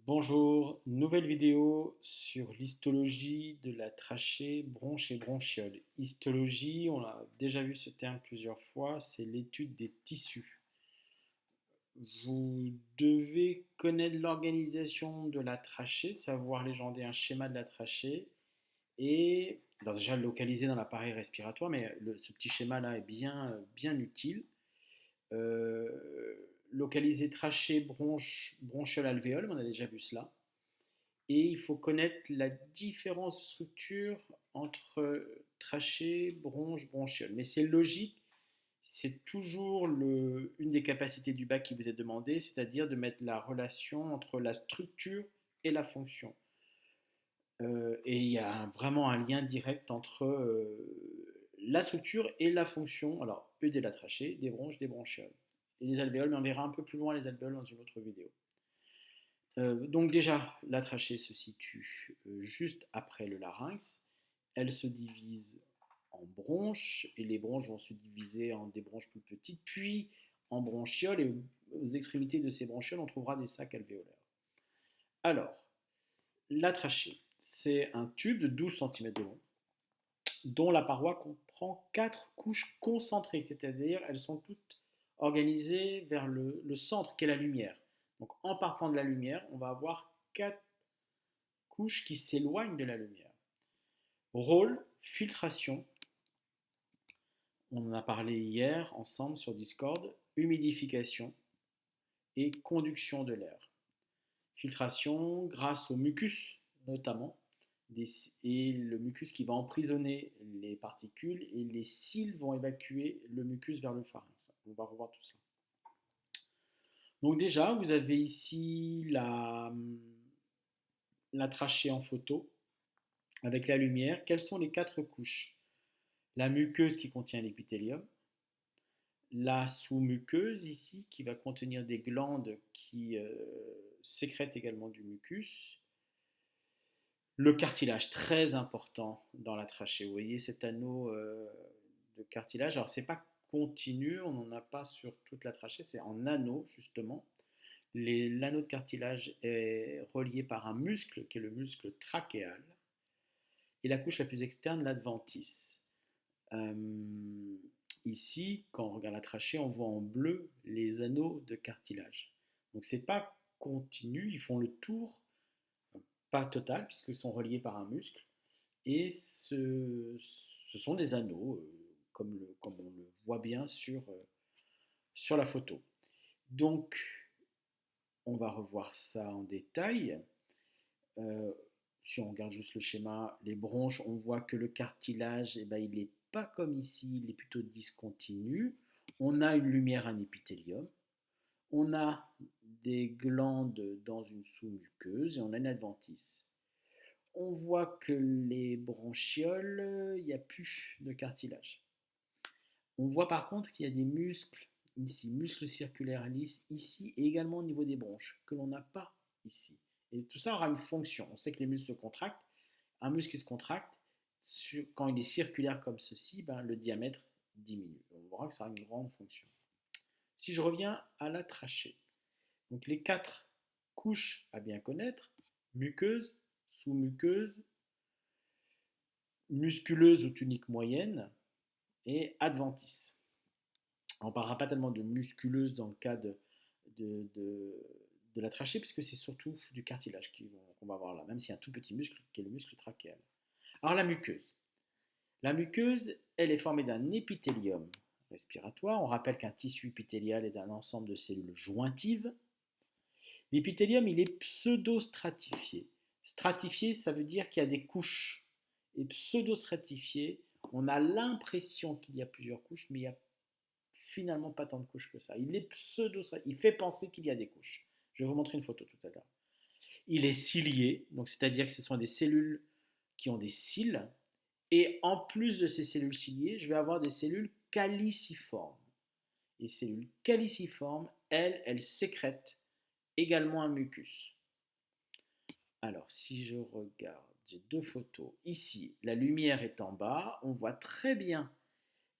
Bonjour, nouvelle vidéo sur l'histologie de la trachée, bronche et bronchiole. Histologie, on a déjà vu ce terme plusieurs fois, c'est l'étude des tissus. Vous devez connaître l'organisation de la trachée, savoir légender un schéma de la trachée et déjà le localiser dans l'appareil respiratoire, mais ce petit schéma-là est bien utile. Localiser trachée, bronchiole, alvéole, on a déjà vu cela. Et il faut connaître la différence de structure entre trachée, bronche, bronchiole. Mais c'est logique, c'est toujours une des capacités du bac qui vous est demandée, c'est-à-dire de mettre la relation entre la structure et la fonction. Et il y a vraiment un lien direct entre la structure et la fonction. Alors, eux de la trachée, des bronches, des bronchioles. Et les alvéoles, mais on verra un peu plus loin les alvéoles dans une autre vidéo. Donc déjà, la trachée se situe juste après le larynx. Elle se divise en bronches, et les bronches vont se diviser en des bronches plus petites, puis en bronchioles, et aux extrémités de ces bronchioles, on trouvera des sacs alvéolaires. Alors, la trachée, c'est un tube de 12 cm de long, dont la paroi comprend 4 couches concentrées, c'est-à-dire elles sont toutes organisées vers le centre qu'est la lumière. Donc en partant de la lumière, on va avoir 4 couches qui s'éloignent de la lumière. Rôle, filtration, on en a parlé hier ensemble sur Discord, humidification et conduction de l'air. Filtration grâce au mucus notamment, et le mucus qui va emprisonner les particules et les cils vont évacuer le mucus vers le pharynx. On va revoir tout ça. Donc déjà, vous avez ici la trachée en photo avec la lumière. Quelles sont les 4 couches? La muqueuse qui contient l'épithélium, la sous-muqueuse ici qui va contenir des glandes qui sécrètent également du mucus, le cartilage très important dans la trachée. Vous voyez cet anneau de cartilage. Alors c'est pas continu, on n'en a pas sur toute la trachée, c'est en anneau justement. L'anneau de cartilage est relié par un muscle qui est le muscle trachéal et la couche la plus externe, l'adventice. Euh, Ici, quand on regarde la trachée, on voit en bleu les anneaux de cartilage. Donc c'est pas continu, ils font le tour, pas total, puisqu'ils sont reliés par un muscle, et ce sont des anneaux, comme on le voit bien sur la photo. Donc, on va revoir ça en détail. Euh, Si on regarde juste le schéma, les bronches, on voit que le cartilage, eh ben, il n'est pas comme ici, il est plutôt discontinu. On a une lumière, un épithélium. On a des glandes dans une sous-muqueuse et on a une adventice. On voit que les bronchioles, il n'y a plus de cartilage. On voit par contre qu'il y a des muscles ici, muscles circulaires lisses ici et également au niveau des bronches, que l'on n'a pas ici. Et tout ça aura une fonction. On sait que les muscles se contractent. Un muscle qui se contracte, quand il est circulaire comme ceci, ben, le diamètre diminue. On verra que ça a une grande fonction. Si je reviens à la trachée, donc les 4 couches à bien connaître, muqueuse, sous-muqueuse, musculeuse ou tunique moyenne et adventice. On ne parlera pas tellement de musculeuse dans le cas de, de, de la trachée, puisque c'est surtout du cartilage qu'on va voir là, même s'il y a un tout petit muscle qui est le muscle trachéal. Alors la muqueuse. La muqueuse, elle est formée d'un épithélium respiratoire. On rappelle qu'un tissu épithélial est un ensemble de cellules jointives. L'épithélium, il est pseudo-stratifié. Stratifié, ça veut dire qu'il y a des couches. Et pseudo-stratifié, on a l'impression qu'il y a plusieurs couches, mais il n'y a finalement pas tant de couches que ça. Il est pseudo-stratifié. Il fait penser qu'il y a des couches. Je vais vous montrer une photo tout à l'heure. Il est cilié, donc c'est-à-dire que ce sont des cellules qui ont des cils. Et en plus de ces cellules ciliées, je vais avoir des cellules caliciformes. Les cellules caliciformes, elles sécrètent également un mucus. Alors, si je regarde, j'ai 2 photos. Ici, la lumière est en bas. On voit très bien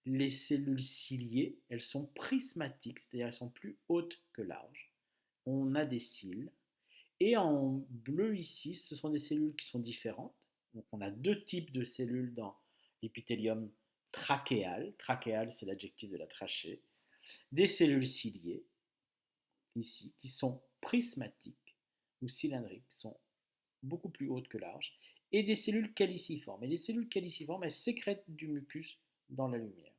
les cellules ciliées. Elles sont prismatiques, c'est-à-dire elles sont plus hautes que larges. On a des cils. Et en bleu ici, ce sont des cellules qui sont différentes. Donc on a deux types de cellules dans l'épithélium trachéal. Trachéal, c'est l'adjectif de la trachée. Des cellules ciliées, ici, qui sont prismatiques ou cylindriques, qui sont beaucoup plus hautes que larges, et des cellules caliciformes. Et les cellules caliciformes, elles sécrètent du mucus dans la lumière.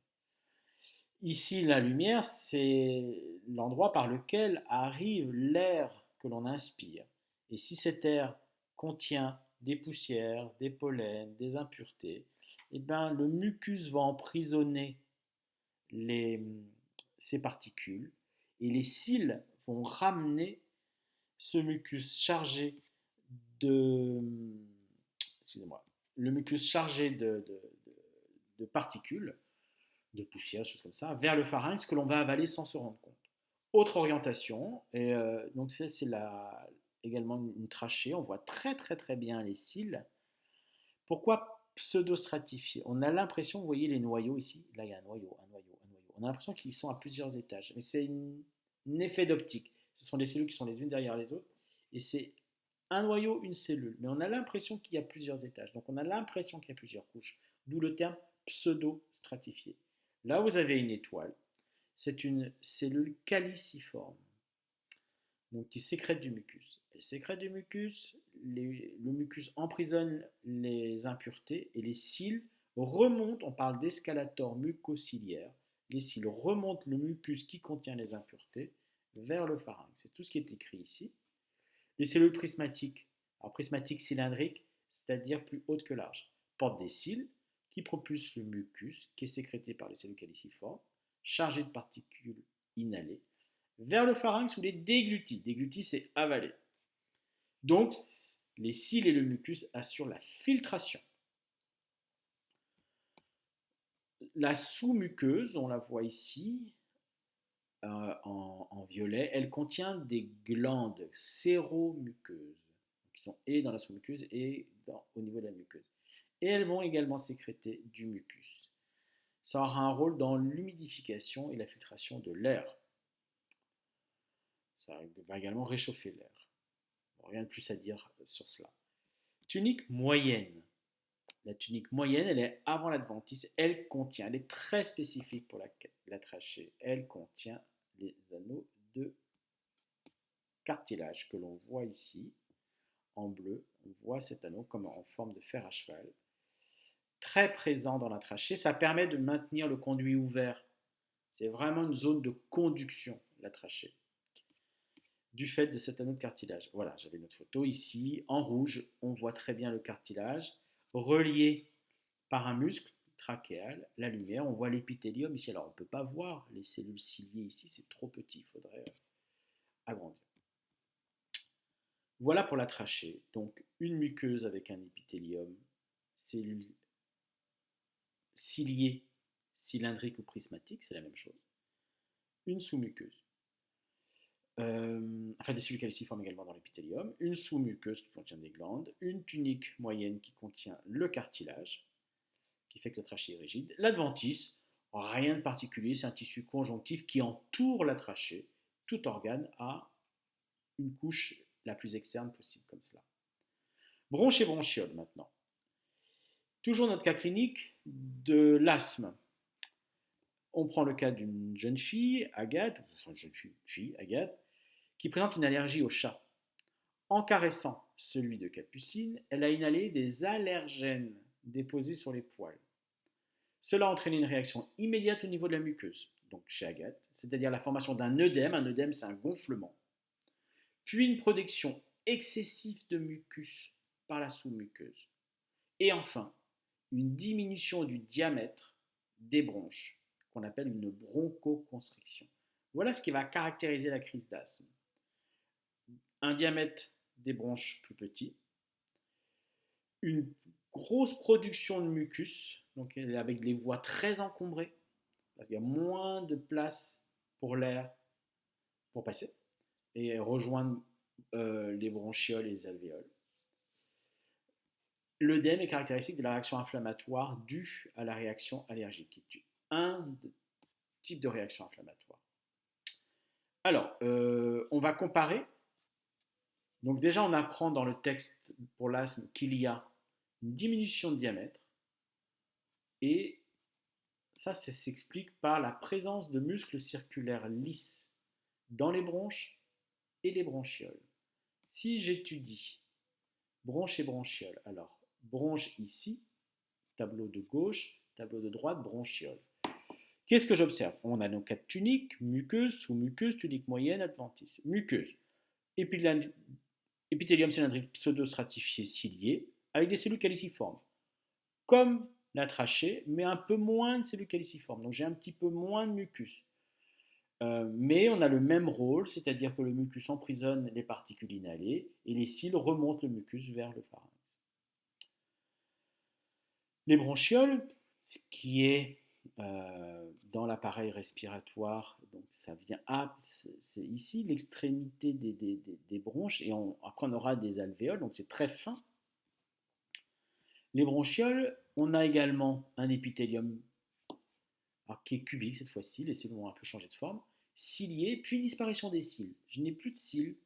Ici, la lumière, c'est l'endroit par lequel arrive l'air que l'on inspire. Et si cet air contient des poussières, des pollens, des impuretés, eh ben, le mucus va emprisonner les, ces particules et les cils vont ramener ce mucus chargé de, excusez-moi, le mucus chargé de particules, de poussière, des choses comme ça, vers le pharynx que l'on va avaler sans se rendre compte. Autre orientation, et donc c'est également une trachée, on voit très très très bien les cils. Pourquoi pseudo-stratifiés? On a l'impression, vous voyez les noyaux ici, là il y a un noyau, un noyau, un noyau. On a l'impression qu'ils sont à plusieurs étages, mais c'est un effet d'optique. Ce sont des cellules qui sont les unes derrière les autres, et c'est un noyau, une cellule, mais on a l'impression qu'il y a plusieurs étages, donc on a l'impression qu'il y a plusieurs couches, d'où le terme pseudo-stratifié. Là, vous avez une étoile, c'est une cellule caliciforme, donc qui sécrète du mucus. Elle sécrète du mucus, le mucus emprisonne les impuretés et les cils remontent, on parle d'escalator mucociliaire, les cils remontent le mucus qui contient les impuretés vers le pharynx. C'est tout ce qui est écrit ici. Les cellules prismatiques, alors prismatiques cylindriques, c'est-à-dire plus hautes que larges, portent des cils qui propulsent le mucus qui est sécrété par les cellules caliciformes, chargé de particules inhalées, vers le pharynx ou les déglutis. Déglutis, c'est avaler. Donc, les cils et le mucus assurent la filtration. La sous-muqueuse, on la voit ici en violet, elle contient des glandes séromuqueuses, qui sont et dans la sous-muqueuse et au niveau de la muqueuse. Et elles vont également sécréter du mucus. Ça aura un rôle dans l'humidification et la filtration de l'air. Ça va également réchauffer l'air. Rien de plus à dire sur cela. Tunique moyenne. La tunique moyenne, elle est avant l'adventice. Elle est très spécifique pour la trachée. Elle contient les anneaux de cartilage que l'on voit ici en bleu. On voit cet anneau comme en forme de fer à cheval. Très présent dans la trachée. Ça permet de maintenir le conduit ouvert. C'est vraiment une zone de conduction, la trachée, du fait de cet anneau de cartilage. Voilà, j'avais notre photo ici. En rouge, on voit très bien le cartilage relié par un muscle trachéal, la lumière. On voit l'épithélium ici. Alors, on ne peut pas voir les cellules ciliées ici, c'est trop petit, il faudrait agrandir. Voilà pour la trachée. Donc, une muqueuse avec un épithélium, cellules ciliées, cylindriques ou prismatiques, c'est la même chose. Une sous-muqueuse. Enfin des cellules caliciformes également dans l'épithélium, une sous-muqueuse qui contient des glandes, une tunique moyenne qui contient le cartilage, qui fait que la trachée est rigide. L'adventice, rien de particulier, c'est un tissu conjonctif qui entoure la trachée. Tout organe a une couche la plus externe possible, comme cela. Bronches et bronchioles maintenant. Toujours notre cas clinique de l'asthme. On prend le cas d'une jeune fille, Agathe, enfin une jeune fille, Agathe, qui présente une allergie au chat. En caressant celui de Capucine, elle a inhalé des allergènes déposés sur les poils. Cela a entraîné une réaction immédiate au niveau de la muqueuse, donc chez Agathe, c'est-à-dire la formation d'un œdème. Un œdème, c'est un gonflement. Puis une production excessive de mucus par la sous-muqueuse. Et enfin, une diminution du diamètre des bronches, qu'on appelle une bronchoconstriction. Voilà ce qui va caractériser la crise d'asthme. Un diamètre des bronches plus petit, une grosse production de mucus, donc avec les voies très encombrées, parce qu'il y a moins de place pour l'air pour passer et rejoindre les bronchioles et les alvéoles. L'œdème est caractéristique de la réaction inflammatoire due à la réaction allergique, qui est un type de réaction inflammatoire. Alors, on va comparer Donc déjà, on apprend dans le texte pour l'asthme qu'il y a une diminution de diamètre et ça s'explique par la présence de muscles circulaires lisses dans les bronches et les bronchioles. Si j'étudie bronche et bronchiole, alors bronche ici, tableau de gauche, tableau de droite, bronchiole. Qu'est-ce que j'observe? On a nos quatre tuniques, muqueuse, sous-muqueuse, tunique moyenne, adventice. Muqueuse, épithélium cylindrique pseudostratifié cilié, avec des cellules caliciformes, comme la trachée, mais un peu moins de cellules caliciformes. Donc j'ai un petit peu moins de mucus. Mais on a le même rôle, c'est-à-dire que le mucus emprisonne les particules inhalées et les cils remontent le mucus vers le pharynx. Les bronchioles, ce qui est dans l'appareil respiratoire, donc ça vient c'est ici l'extrémité des bronches, et après on aura des alvéoles, donc c'est très fin. Les bronchioles, on a également un épithélium qui est cubique cette fois-ci, les cellules vont un peu changer de forme, cilié, puis disparition des cils. Je n'ai plus de cils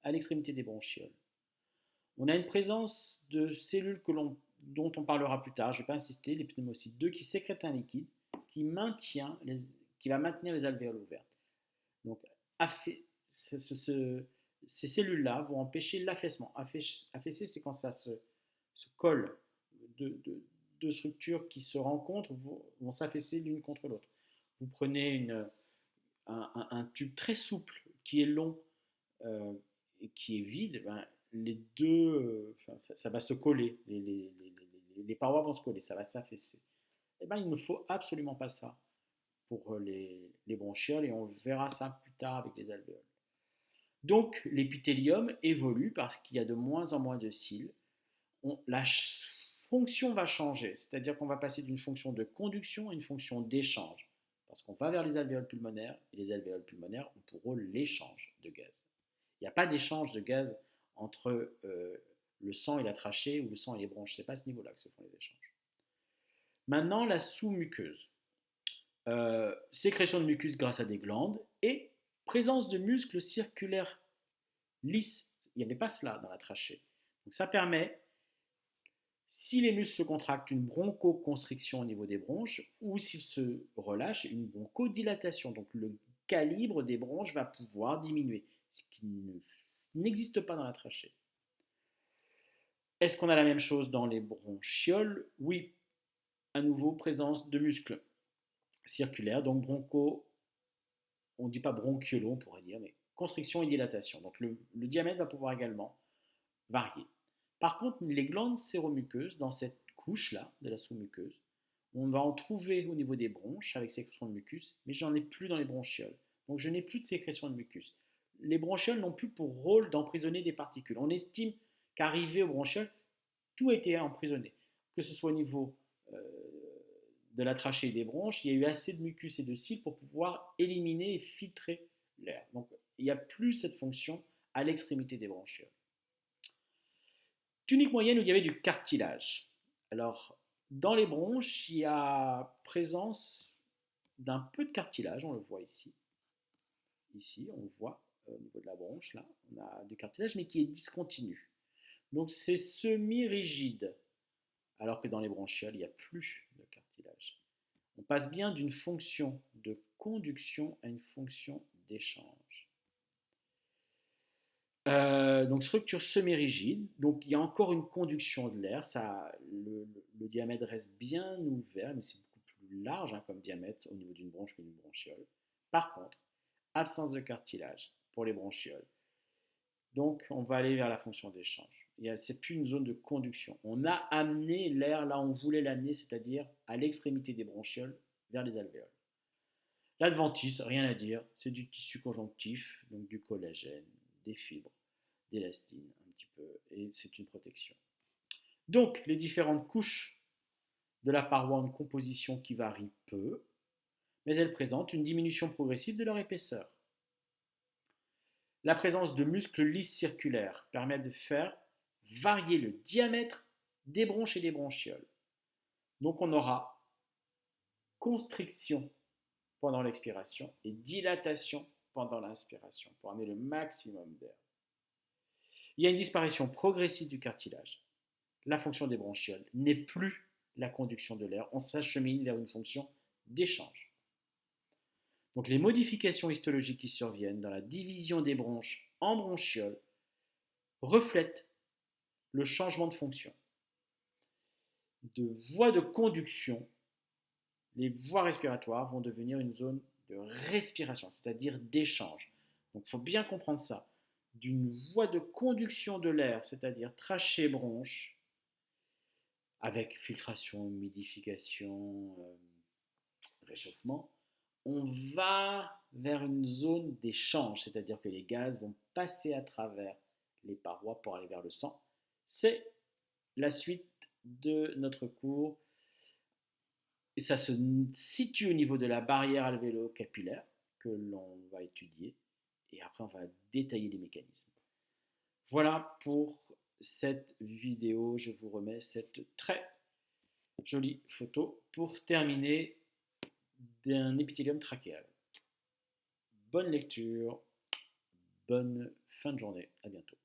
à l'extrémité des bronchioles. On a une présence de cellules dont on parlera plus tard, je ne vais pas insister, les pneumocytes 2 qui sécrètent un liquide qui va maintenir les alvéoles ouvertes. Donc, ces cellules-là vont empêcher l'affaissement. Affaisser, c'est quand ça se colle. Deux structures qui se rencontrent vont s'affaisser l'une contre l'autre. Vous prenez un tube très souple qui est long et qui est vide, ben, les deux, ça va se coller, les parois vont se coller, ça va s'affaisser. Et ben, il ne faut absolument pas ça pour les bronchioles et on verra ça plus tard avec les alvéoles. Donc l'épithélium évolue parce qu'il y a de moins en moins de cils. La fonction va changer, c'est-à-dire qu'on va passer d'une fonction de conduction à une fonction d'échange, parce qu'on va vers les alvéoles pulmonaires, et les alvéoles pulmonaires ont pour rôle l'échange de gaz. Il n'y a pas d'échange de gaz entre le sang et la trachée ou le sang et les bronches, ce n'est pas à ce niveau-là que se font les échanges. Maintenant, la sous-muqueuse. Sécrétion de mucus grâce à des glandes et présence de muscles circulaires lisses. Il n'y avait pas cela dans la trachée. Donc ça permet, si les muscles se contractent, une bronchoconstriction au niveau des bronches, ou s'ils se relâchent, une bronchodilatation. Donc le calibre des bronches va pouvoir diminuer, ce qui n'existe pas dans la trachée. Est-ce qu'on a la même chose dans les bronchioles? Oui, à nouveau, présence de muscles circulaires, donc on ne dit pas bronchiolo, on pourrait dire, mais constriction et dilatation. Donc le diamètre va pouvoir également varier. Par contre, les glandes séromuqueuses, dans cette couche-là de la sous-muqueuse, on va en trouver au niveau des bronches avec sécrétion de mucus, mais j'en ai plus dans les bronchioles. Donc je n'ai plus de sécrétion de mucus. Les bronchioles n'ont plus pour rôle d'emprisonner des particules. On estime qu'arrivé aux bronchioles, tout a été emprisonné. Que ce soit au niveau de la trachée et des bronches, il y a eu assez de mucus et de cils pour pouvoir éliminer et filtrer l'air. Donc il n'y a plus cette fonction à l'extrémité des bronchioles. Tunique moyenne où il y avait du cartilage. Alors, dans les bronches, il y a présence d'un peu de cartilage, on le voit ici. Ici, on le voit au niveau de la bronche, là, on a du cartilage, mais qui est discontinu. Donc c'est semi-rigide, alors que dans les bronchioles, il n'y a plus de cartilage. On passe bien d'une fonction de conduction à une fonction d'échange. Donc structure semi-rigide, donc il y a encore une conduction de l'air, le diamètre reste bien ouvert, mais c'est beaucoup plus large comme diamètre au niveau d'une bronche que d'une bronchiole. Par contre, absence de cartilage pour les bronchioles. Donc on va aller vers la fonction d'échange. C'est plus une zone de conduction. On a amené l'air là où on voulait l'amener, c'est-à-dire à l'extrémité des bronchioles vers les alvéoles. L'adventice, rien à dire, c'est du tissu conjonctif, donc du collagène, des fibres, d'élastine un petit peu, et c'est une protection. Donc les différentes couches de la paroi ont une composition qui varie peu, mais elles présentent une diminution progressive de leur épaisseur. La présence de muscles lisses circulaires permet de faire varier le diamètre des bronches et des bronchioles. Donc on aura constriction pendant l'expiration et dilatation pendant l'inspiration pour amener le maximum d'air. Il y a une disparition progressive du cartilage. La fonction des bronchioles n'est plus la conduction de l'air. On s'achemine vers une fonction d'échange. Donc les modifications histologiques qui surviennent dans la division des bronches en bronchioles reflètent le changement de fonction. De voie de conduction, les voies respiratoires vont devenir une zone de respiration, c'est-à-dire d'échange. Donc il faut bien comprendre ça. D'une voie de conduction de l'air, c'est-à-dire trachée-bronche, avec filtration, humidification, réchauffement, on va vers une zone d'échange, c'est-à-dire que les gaz vont passer à travers les parois pour aller vers le sang. C'est la suite de notre cours et ça se situe au niveau de la barrière alvéolo-capillaire que l'on va étudier et après on va détailler les mécanismes. Voilà pour cette vidéo, je vous remets cette très jolie photo pour terminer d'un épithélium trachéal. Bonne lecture, bonne fin de journée, à bientôt.